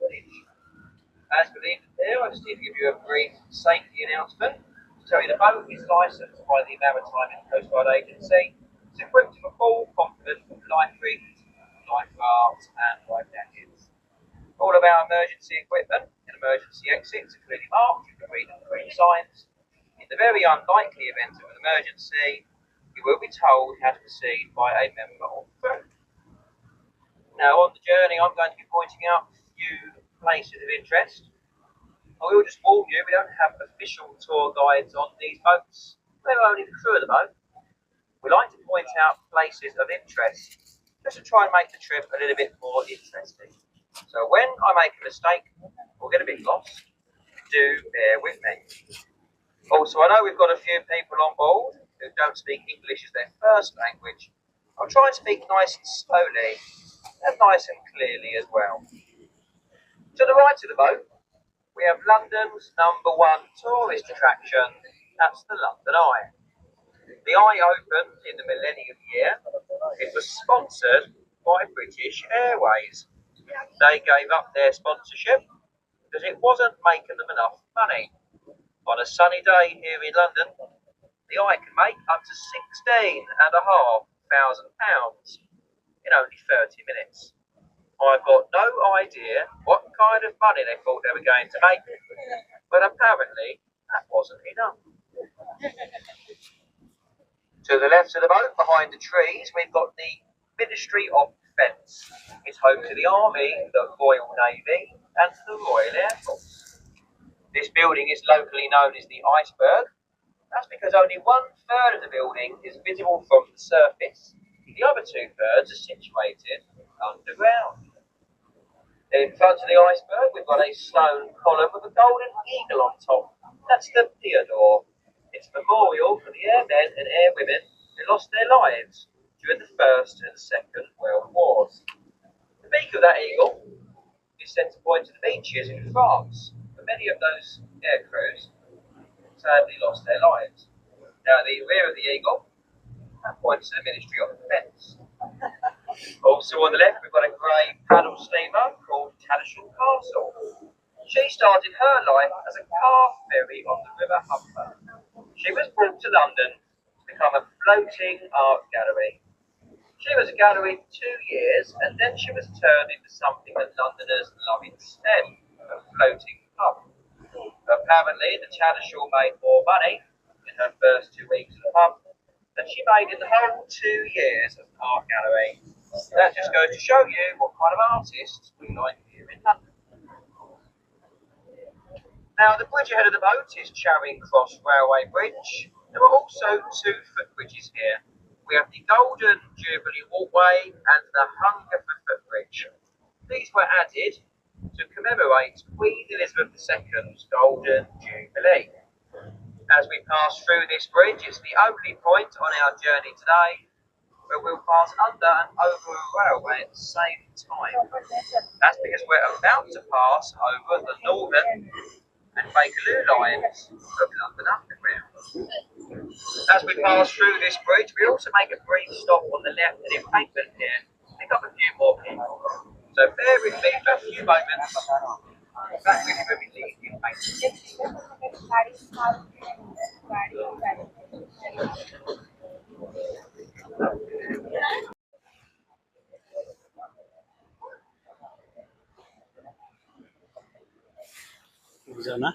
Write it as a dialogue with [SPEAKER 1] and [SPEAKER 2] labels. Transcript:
[SPEAKER 1] village. As per the there, I just need to give you a brief safety announcement to tell you the boat is licensed by the Maritime and Coast Guard Agency. It's equipped with a full complement of life rings, life rafts and life jackets. All of our emergency equipment and emergency exits are clearly marked. You can read the green signs. In the very unlikely event of an emergency, you will be told how to proceed by a member of the crew. Now, on the journey, I'm going to be pointing out a few places of interest. I will just warn you, we don't have official tour guides on these boats. We're only the crew of the boat. We like to point out places of interest, just to try and make the trip a little bit more interesting. So when I make a mistake or get a bit lost, do bear with me. Also, I know we've got a few people on board who don't speak English as their first language. I'll try and speak nice and slowly and nice and clearly as well. To the right of the boat, we have London's #1 tourist attraction. That's the London Eye. The Eye opened in the millennium year. It was sponsored by British Airways. They gave up their sponsorship because it wasn't making them enough money. On a sunny day here in London, the Eye can make up to £16,500 in only 30 minutes. I've got no idea what kind of money they thought they were going to make, but apparently that wasn't enough. To the left of the boat, behind the trees, we've got the Ministry of Defence. It's home to the Army, the Royal Navy, and the Royal Air Force. This building is locally known as the Iceberg. That's because only 1/3 of the building is visible from the surface. The other 2/3 are situated underground. In front of the iceberg, we've got a stone column with a golden eagle on top. That's the Theodore. It's a memorial for the airmen and airwomen who lost their lives during the First and Second World Wars. The beak of that eagle is sent to point to the beaches in France, where many of those air crews sadly lost their lives. Now, at the rear of the eagle, that points to the Ministry of Defence. Also on the left, we've got a grey paddle steamer called Tattershall Castle. She started her life as a car ferry on the River Humber. She was brought to London to become a floating art gallery. She was a gallery for 2 years, and then she was turned into something that Londoners love instead, a floating pub. Apparently, the Tattershall made more money in her first 2 weeks at the pub than she made in the whole 2 years of art gallery. That just goes to show you what kind of artists we like here in London. Now, the bridge ahead of the boat is Charing Cross Railway Bridge. There are also 2 footbridges here. We have the Golden Jubilee Walkway and the Hungerford Footbridge. These were added to commemorate Queen Elizabeth II's Golden Jubilee. As we pass through this bridge, it's the only point on our journey today where we'll pass under and over a railway at the same time. That's because we're about to pass over the Northern and Bakerloo lines of London Underground. As we pass through this bridge, we also make a brief stop on the left and embankment here, pick up a few more people. So bear with me for a few moments. Back with you when we leave the embankment.
[SPEAKER 2] Zona.